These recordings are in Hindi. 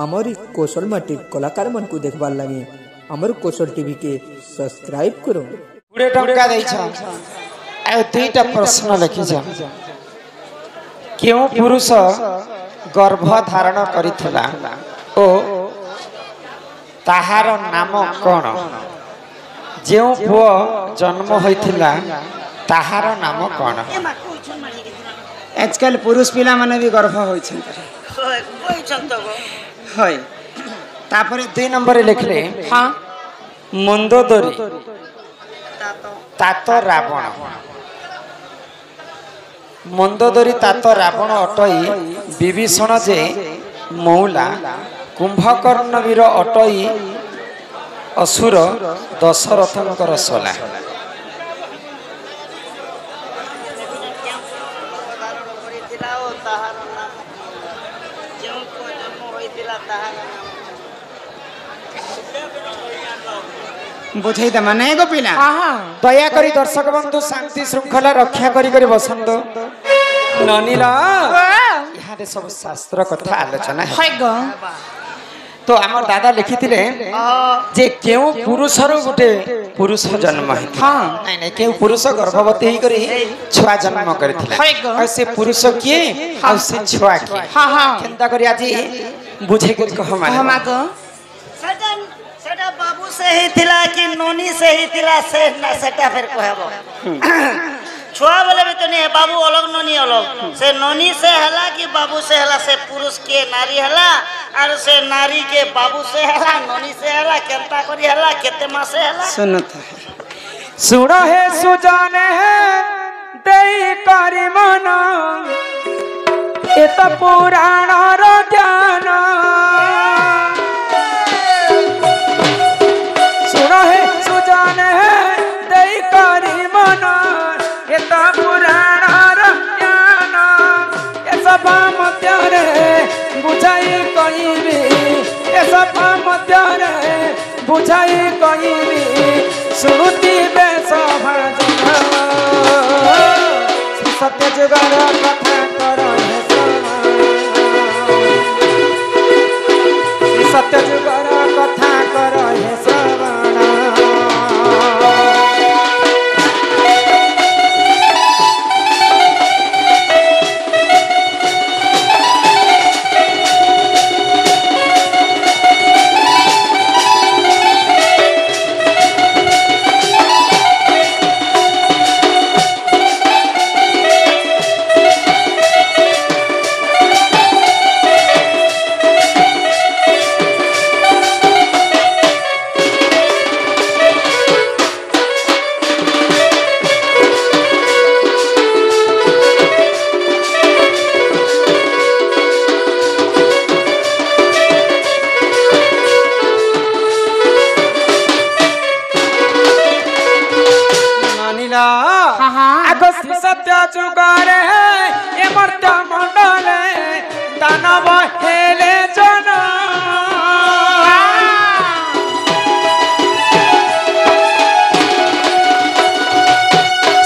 आमर कौशल माटी कलाकार मन को देखबार लगे आमर कौशल टीवी के सब्सक्राइब करो। 20 टंका दै छ आ दुईटा प्रश्न लिखि छ क्यों पुरुष गर्भ धारण करिथिला ओ ताहार नाम कोन जेउ पुओ जन्म होइथिला ताहार नाम कोन। आजकल पुरुष पिला माने भी गर्भ होय छन होय तापरे 2 नंबर लिखले हां मंदोदरी तातो रावण मंदोदरी तातो रावण अटई विभीषण जे मौला कुंभकर्ण वीर अटई असुर दशरथंकर सोला। बुझे माने गो पिला दया करी दर्शक बंधु शांति श्रृंखला रक्षा करी करी बसंत ननीला यहाँ सब शास्त्र कथा आलोचना है तो आम दादा लिखिथिले जे केउ पुरुष रो गुटे पुरुष जन्म है नहीं नहीं केउ पुरुष गर्भवती ही करी छुआ जन्म करथिला आ से पुरुष के आ से छुआ के केनता करी आज बुझे के कह माने सेटा बाबू से ही थिला कि नोनी से ही थिला से ना सेटा फिर कहबो छुआ बोले भी तो नहीं है बाबू अलग नोनी अलग से नोनी से हला कि बाबू से हला से पुरुष के नारी हला और से नारी के बाबू से हला नोनी से हला केनता करी हला केते मास से हला सुनत सुनो है सुजाने है देई करी मन ए तो पुराण रो ज्ञान सुनो है सुजाने है देई करी मन ए तो पुराण रो ज्ञान ए सब मध्य रे बुझाई कहिबी ए सब मध्य रे बुझाई कहिबी सुनुती बेस भजन सत्य जुगार कथा करो सत्य जुगार कथा करो हे श्रवण सत्य जुगार ए मर्त्य मंडल दानव हेले जन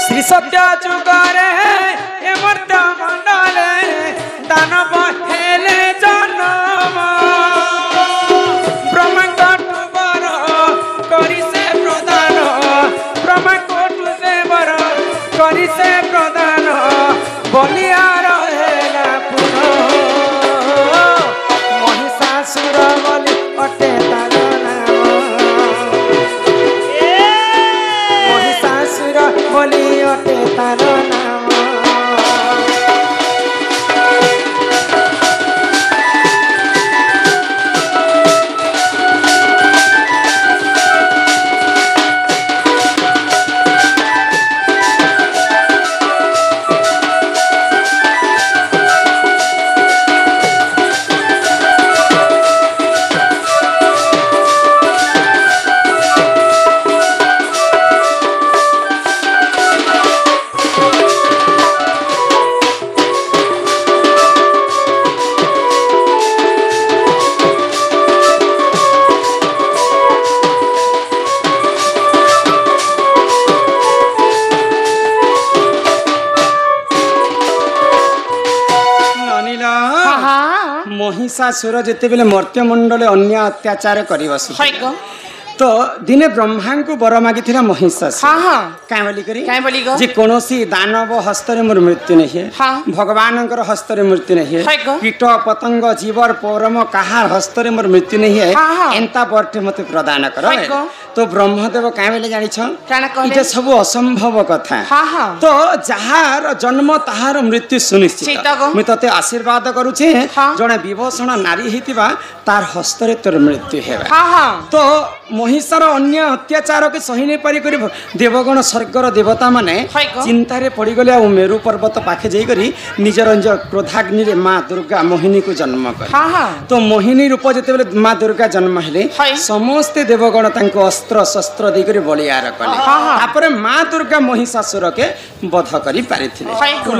श्री सत्य जुगार ए मर्त्य मंडल दानव हेले जन ब्रह्मकटुबर करी से प्रदान ब्रह्मकटु से बर करी से प्रदान बलिया रहेला पुनो महिषासुर महिषासुर जिते बेले मर्त्यमंडल अन्य अत्याचार कर बस हाइको तो दिने ब्रह्मा को वर मागी महिषासुर हाँ हाँ क्या बोली करी क्या बोली गो जे कोनोसी दानव हस्तरे मोर मृत्यु नहीं है हाँ भगवानंकर हस्तरे मृत्यु नहीं है हाइको कीट पतंग जीवर पौरम कहार हस्तरे मोर मृत्यु नहीं है हाँ हाँ एंता बर्टे मते प्रदान कर हाइको तो ब्रह्मदेव क्या बोले जानी छ काना कहले इटा सब असंभव कथा हाँ हाँ तो जहार जन्म ताहार मृत्यु सुनिश्चित सीता गो मैं तते आशीर्वाद करूछे हाँ जने विभूषण नारी हितिबा तार हस्तरे तोर मृत्यु हेबा हाँ हाँ तो महिषार अन्य अत्याचार के सही नहीं पारी करी देवगण स्वर्गर देवता माने हाइको चिंतारे पड़ी गले आ मेरु पर्वत पाखे जाई करी निजर क्रोधाग्नि रे मां दुर्गा मोहिनी को जन्म कर हाँ हाँ तो मोहिनी रूप जेते बेले मां दुर्गा जन्म हेले हाइ समस्त देवगण तांको अस्त्र शस्त्र दे करी बलियार कले हाँ हाँ तापरे मां दुर्गा महिषासुर के वध करी पारिथिले हाइको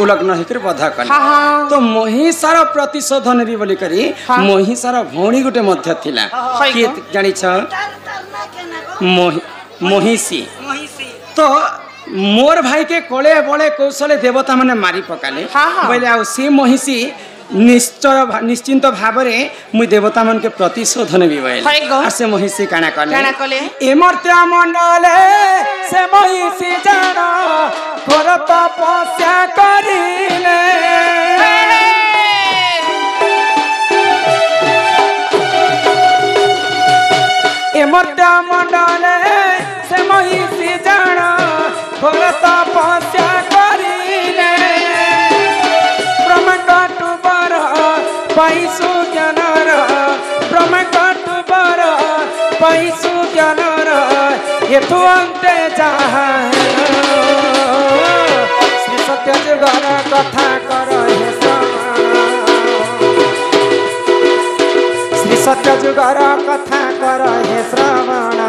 उलग्न हिकर वध कले हाँ हाँ तो महिषार प्रतिशोध नेबी बोली करी हाँ। महिषार भौणी गुटे मध्य थिला हाइको के जानि छ महिषी तो मोर भाई के कोले बड़े कौशले देवता माने मारी पकाले हाँ हाँ बोले आ से महिषी निश्चिंत भाव में मुई देवता मन के प्रतिशोध नेबी बोले से महिषी काना कले एमर्त्य मंडले से महिषी जाना घोर तपस्या करिले एमर्त्य मंडले से महिषी जाना घोर तपस्या करिले ब्रह्मकटुबर पाइसु ज्ञानर ब्रह्मकटुबर पाइसु ज्ञानर हेतु अंते जाहा श्री सत्य जुगर कथा कर हे श्री सत्य जुगर कथा कर हे श्रवण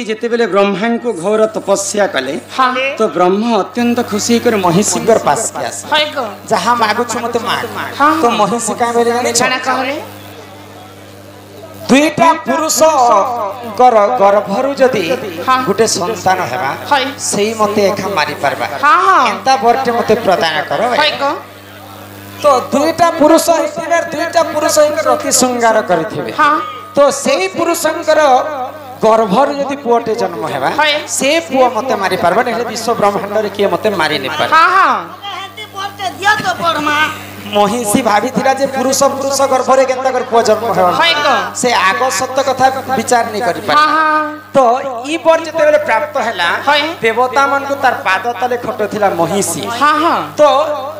जेते बेले ब्रह्मा को घोर तपस्या कले हाँ तो ब्रह्म अत्यंत खुशी कर महिषी कर पास के आस हाइको जहां मागु छु मते माग हाँ तो महिषी का बेले जानि काना कहले दुईटा पुरुष गर्भरु जदी गुटे संतान हेबा हाइ सेही मते एखा मारी परबा हाँ हाँ एंता बर्टे मते प्रदान करो हाइको तो दुईटा पुरुष हितिने दुईटा पुरुष हिकर रति श्रृंगार करिथिबे हाँ तो सेही पुरुषंकर गर्भर यदि पुअटे जन्म हेबा से पुआ मते मारी परबा नेले विश्व ब्रह्मांड रे के मते मारी नै पर हां हां दिया तो परमा महिषी भाभी थिला जे पुरुष पुरुष गर्भरे केनता कर पुआ जन्म हेबा से आगो सत्य कथा विचार नै करि पार हां हां तो ई बर जते बेले प्राप्त हैला देवता मन को तार पाद तले खटो थिला महिषी हां हां तो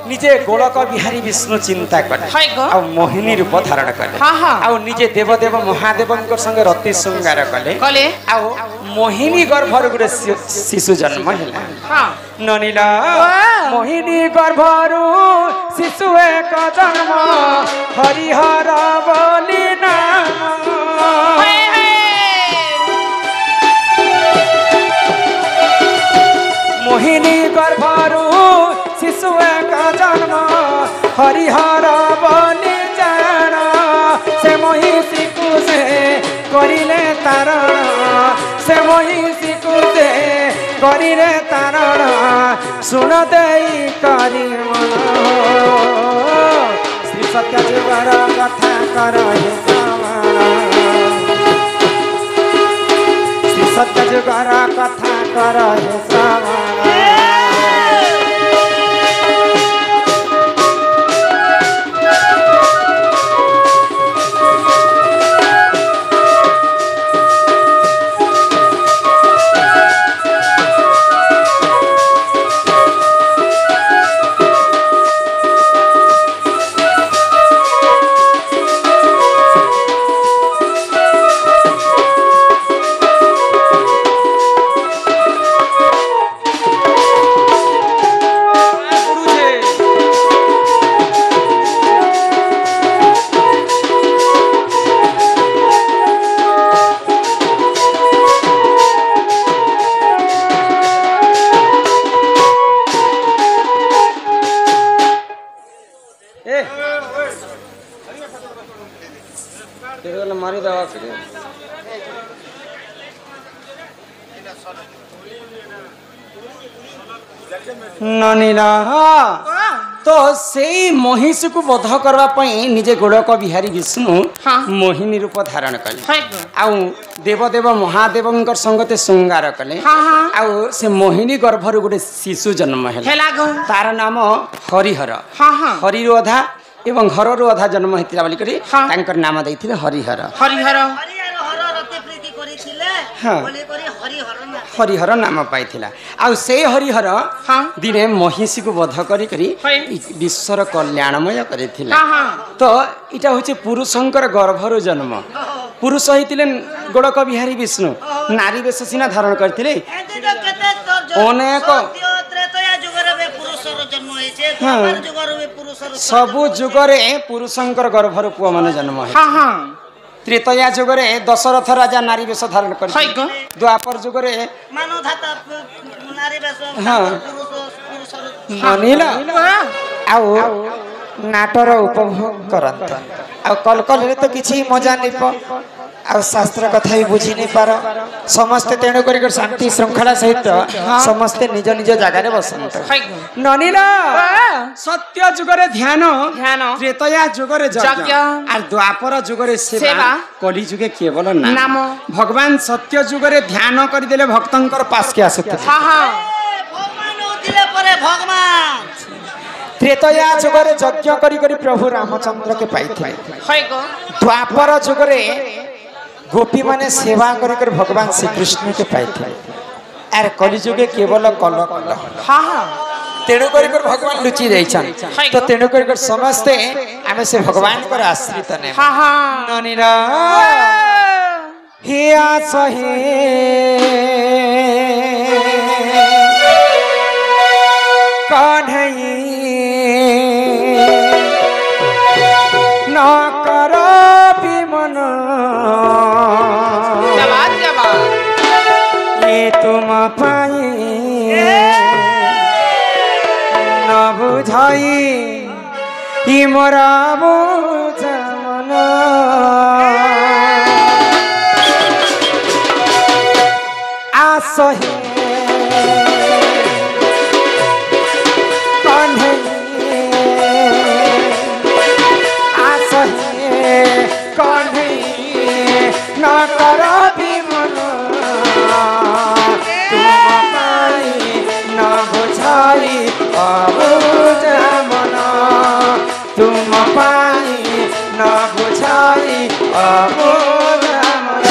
निजे गोलक बिहारी विष्णु चिंता करे आ मोहिनी रूप धारण करे आ निजे देवदेव महादेवंकर संगे रति श्रृंगार कले आ मोहिनी गर्भर गुरे शिशु जन्म हैला हां ननिला मोहिनी गर्भरु शिशु एक जन्म हरिहर बोली नाम मोहिनी गर्भरु शिशु एक जन्म हरिहर बोली जान से महिषी को से करिले तारण से महिषी को से करिले तारण सुन देई करी मन श्री सत्य जुगर कथा कर हे श्री सत्य जुगर कथा कर हे श्रवण ननीला तो से महिषी को वध करने निजे गोड़क बिहारी विष्णु मोहिनी रूप धारण कले आउ देवदेव महादेव संगते श्रृंगार कले आउ से मोहिनी गर्भर गोटे शिशु जन्म है तार नाम हरिहर हरि अधा एवं हर रू अधा जन्म होता बोलिक नाम देते हरिहर हरिहर हरिहर नाम पाई आउ से हरिहर दिने महिषी को वध करी विश्वर कल्याणमय करिथिला तो इटा होचे पुरुषंकर गर्भर जन्म पुरुष होइतिले गोड़क बिहारी विष्णु नारी वेश सिना धारण करथिले अनेक सबु जुगरे पुरुषंकर गर्भर पुआ माने जन्म है त्रेतया जुगरे दशरथ राजा नारी वेश धारण कर द्वापर जुगरे अनिला आउ नाटर उपभोग करत आ कलकल रे तो किछि मजा नहीं प आ शास्त्र कथा भी बुझी नहीं पार समस्त तेणु कर शांति श्रृंखला सहित समस्त निज निज जगह बसंत ननीला सत्य जुगरे ध्यान त्रेतया जुगरे यज्ञ आ द्वापर जुगरे सेवा कली जुगे केवल नाम भगवान सत्य जुगरे ध्यान कर देले भक्तंकर पास के आसते भगवान होतिले परे भगवान त्रेतया जुगरे यज्ञ करी प्रभु रामचंद्र के पाइथे द्वापर जुगरे गोपी माने सेवा कर भगवान श्री कृष्ण के पाइथे आर कली जुगे केवल कल कल तेणु कर भगवान लुचि जाइछन तो तेणु कर समस्ते आमे से भगवान पर आश्रित ने ननीला हिया सहे कान्हई न कर विमन ये तुम पाई न बुझाई मोरा बुझमन आसहे न कर विमन तुम पाई न बुझाई अबुझ मन तुम पाई न बुझाई अबुझ मन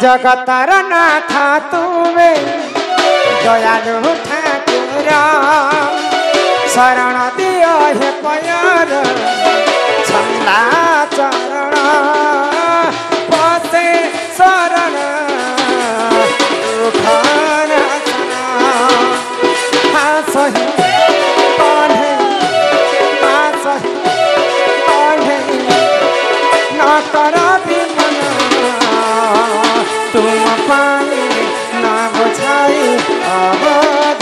जगतर नाथ तुमे दयालु ठाकुर शरण दियो हे पयर छंदा चरण पसे शरण दुखन हासहि कान्हे हासहि कान्हे न कर विमन तुम पाई न बुझाई अबुझ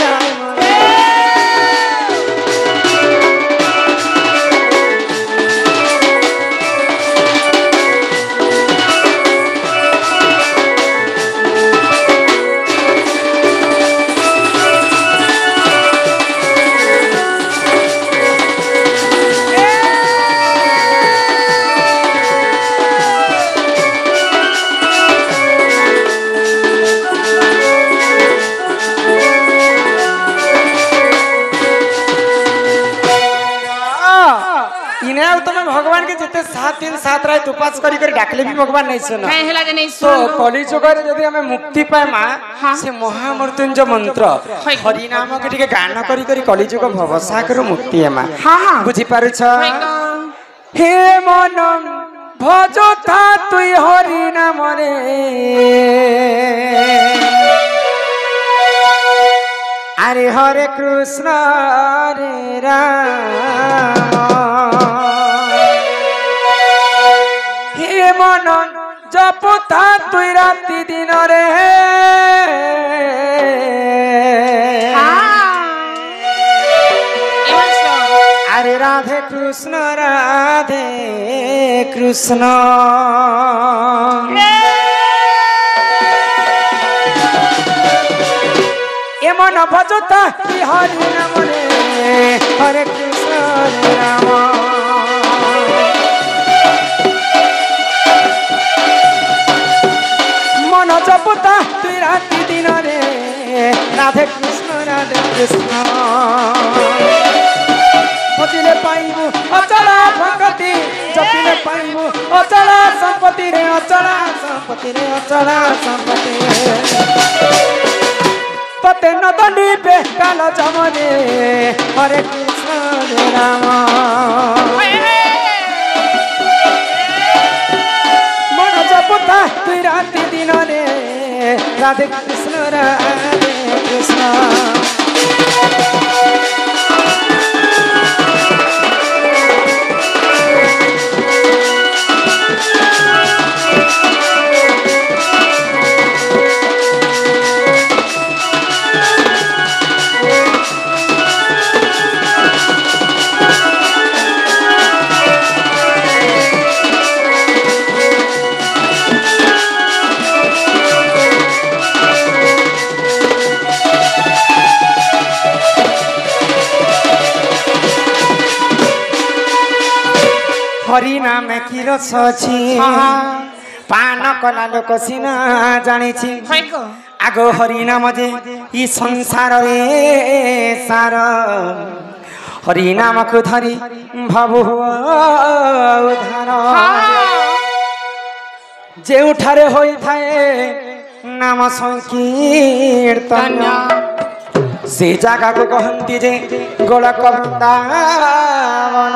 इने आ तुम भगवान के जिते 7 दिन 7 रात उपास करी करी डाकले भी भगवान नहीं सुन काहे हला जे नहीं तो सुन कली जुगर जदी हमें मुक्ति पाए मां से महामृत्युंजय मंत्र हरि नाम के ठीक गान करी करी कली जुग भवसागर मुक्ति है मां हां बुझी पारु छ हे मनम भजता तुई हरि नाम रे अरे हरे कृष्ण रे राम हे मन जपता तुई राति दिन रे अरे राधे कृष्ण ए मन भजता कि हरि नाम रे हरे कृष्ण रे राम मन जपता तुई राति दिन रे राधे कृष्ण भजिले पाइबु अचला भगति जपिले पाइबु अचला संपत्ति रे अचला संपत्ति तते नदनी पे काल जमने हरे कृष्ण रे राम मन जपता तुई राति दिन रे राधे कृष्ण हरि नाम की रस अछि पान कला लोक सिना जानी छी आगो हरि नाम जे ई संसार रे सार हरि नाम को धरी भावु उद्धार जे उठारे होई थाए नाम संकीर्तन से जागा को कहंती जे गोलक वृंदावन